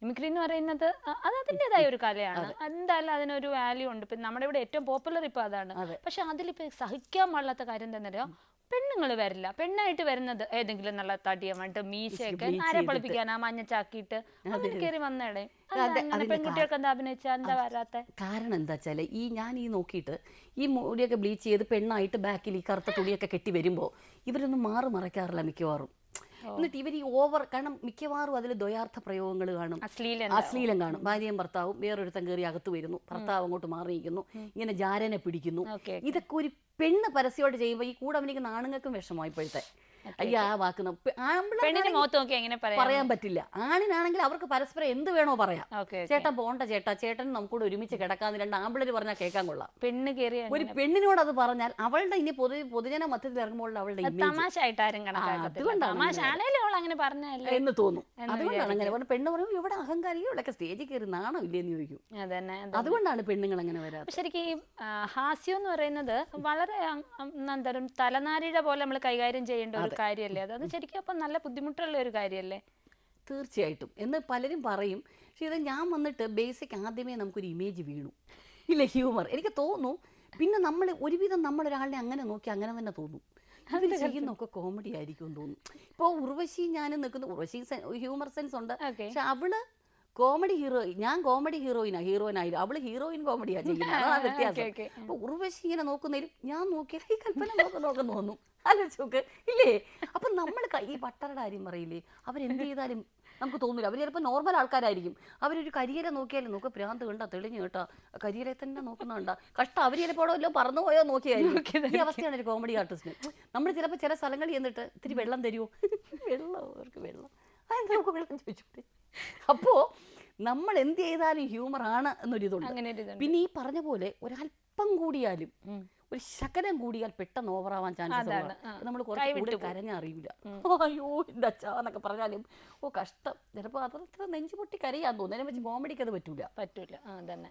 Mimicry എന്ന് പറയുന്നത് അത് അതിൻ്റെതായ ഒരു കലയാണ്. എന്തായാലും അതിനൊരു വാല്യൂ ഉണ്ട്. ഇപ്പം നമ്മുടെ ഇവിടെ ഏറ്റവും പോപ്പുലർ ഇപ്പം അതാണ്. പക്ഷെ അതിലിപ്പോൾ സഹിക്കാൻ പാടില്ലാത്ത കാര്യം എന്താ അറിയാം, പെണ്ണുങ്ങൾ വരില്ല. പെണ്ണായിട്ട് വരുന്നത് ഏതെങ്കിലും നല്ല തടിയമായിട്ട് മീശയൊക്കെ ആരെ പൊളിപ്പിക്കാനാ മഞ്ഞച്ചാക്കിയിട്ട് അങ്ങനെ കയറി വന്നേടെ. പെൺകുട്ടികൾക്ക് എന്താ അഭിനയിച്ചാൽ എന്താ വരാത്ത കാരണം എന്താ വെച്ചാൽ ഞാൻ നോക്കിയിട്ട് ഈ മുടിയൊക്കെ ബ്ലീച്ച് ചെയ്ത് പെണ്ണായിട്ട് ബാക്കിൽ ഈ കറുത്ത തുണിയൊക്കെ കെട്ടി വരുമ്പോൾ ഇവരൊന്നും മറക്കാറില്ല മിക്കവാറും. എന്നിട്ട് ഇവർ ഈ ഓവർ, കാരണം മിക്കവാറും അതിൽ ദ്വയാർത്ഥ പ്രയോഗങ്ങൾ കാണും, അശ്ലീലം കാണും. ഭാര്യയും ഭർത്താവും വേറൊരുത്തൻ കയറി അകത്ത് വരുന്നു, ഭർത്താവ് അങ്ങോട്ട് മാറിയിരിക്കുന്നു, ഇങ്ങനെ ജാരനെ പിടിക്കുന്നു. ഇതൊക്കെ ഒരു പെണ്ണ് പരസ്യമായിട്ട് ചെയ്യുമ്പോൾ ഈ കൂടെ അഭിനയിക്കുന്ന ആണുങ്ങൾക്കും വിഷമമായി ഇപ്പോഴത്തെ. അയ്യാ വാക്ക് പറയാൻ പറ്റില്ല. ആണിനാണെങ്കിൽ അവർക്ക് പരസ്പരം എന്ത് വേണോ പറയാം. ചേട്ടൻ പോണ്ട ചേട്ടാ, ചേട്ടൻ നമുക്കൂടെ ഒരുമിച്ച് കിടക്കാന്ന് രണ്ട് ആമ്പിളര് പറഞ്ഞാൽ കേൾക്കാൻ കൊള്ളാം. ഒരു പെണ്ണിനോട് അത് പറഞ്ഞാൽ അവളുടെ ഇനി പൊതുജന മധ്യത്തിൽ ഇറങ്ങുമ്പോൾ അവളുടെ എന്ന് തോന്നും. അതുകൊണ്ടാണ് അങ്ങനെ പറഞ്ഞു. പെണ്ണ് പറയും ഇവിടെ അഹങ്കാരികൾ, ഇവിടെയൊക്കെ സ്റ്റേജിൽ കയറി നാണോ ഇല്ലെന്ന് ചോദിക്കും. അതുകൊണ്ടാണ് പെണ്ണുങ്ങൾ അങ്ങനെ വരാറ്. ശരിക്കും ഈ ഹാസ്യം എന്ന് പറയുന്നത് വളരെ എന്താ തലനാരിഴ പോലെ നമ്മൾ കൈകാര്യം ചെയ്യേണ്ട ഒരു കാര്യമല്ലേ അത് ശരിക്കും. അപ്പം നല്ല ബുദ്ധിമുട്ടുള്ള ഒരു കാര്യമല്ലേ? തീർച്ചയായിട്ടും എന്ന് പലരും പറയും. പക്ഷെ ഇത് ഞാൻ വന്നിട്ട് ബേസിക് ആദ്യമേ നമുക്കൊരു ഇമേജ് വീണു ഇല്ല, ഹ്യൂമർ എനിക്ക് തോന്നുന്നു. പിന്നെ നമ്മൾ ഒരുവിധം നമ്മളൊരാളിനെ അങ്ങനെ നോക്കി അങ്ങനെ തന്നെ തോന്നും, ഇവർ ചെയ്യുന്നൊക്കെ കോമഡി ആയിരിക്കും തോന്നും. ഇപ്പോൾ ഉർവശി ഞാനും നിൽക്കുന്നു, ഉർവശി ഹ്യൂമർ സെൻസ് ഉണ്ട്. പക്ഷെ അവള് കോമഡി ഹീറോയിൻ, ഞാൻ കോമഡി ഹീറോയിനായി, അവള് ഹീറോയിൻ കോമഡിയാണ് ചെയ്യുന്നത്. അതാണ് വ്യത്യാസം. അപ്പൊ ഉർവശി ഇങ്ങനെ നോക്കുന്നതിലും ഞാൻ നോക്കിയാൽ ഈ കൽപ്പന നോക്കുന്നു തോന്നും. ആലോചിച്ചോക്ക് ഇല്ലേ? അപ്പൊ നമ്മൾ ഈ പട്ടരുടെ കാര്യം പറയില്ലേ, അവരെന്ത് ചെയ്താലും നമുക്ക് തോന്നില്ല. അവർ ചിലപ്പോൾ നോർമൽ ആൾക്കാരായിരിക്കും. അവരൊരു കരിയരെ നോക്കിയാലും നോക്കുക, ഭ്രാന്ത് കണ്ടാ തെളിഞ്ഞു കേട്ടാ, കരിയറെ തന്നെ നോക്കുന്നുണ്ടാ കഷ്ടം. അവർ ചിലപ്പോൾ വല്ലോ പറന്നു പോയോ നോക്കിയായിരിക്കും. ഈ അവസ്ഥയാണ് ഒരു കോമഡി ആർട്ടിസ്റ്റിന്. നമ്മൾ ചിലപ്പോൾ ചില സ്ഥലങ്ങളിൽ ചെന്നിട്ട് ഇത്തിരി വെള്ളം തരുമോ, വെള്ളം അവർക്ക് വെള്ളം, അതെന്താ നമുക്ക് വെള്ളം ചോദിച്ചോട്ടെ. അപ്പോ നമ്മൾ എന്ത് ചെയ്താലും ഹ്യൂമർ ആണ് എന്നൊരിതുണ്ട്. പിന്നെ ഈ പറഞ്ഞ പോലെ ഒരല്പം കൂടിയാലും ഒരു ശകലം കൂടിയാൽ പെട്ടെന്ന് ഓവറാവാൻ ചാൻസസ് ആണ്. നമ്മൾ കുറച്ച് കൂടുതൽ കരഞ്ഞറിയില്ല. അയ്യോ എൻ്റെ അച്ഛാന്നൊക്കെ പറഞ്ഞാലും കഷ്ടം. ചിലപ്പോൾ അത്ര നെഞ്ചു പൊട്ടി കരയാൻ തോന്നുന്നു. അതിനെ വെച്ച് കോമഡിക്ക് അത് പറ്റൂല. തന്നെ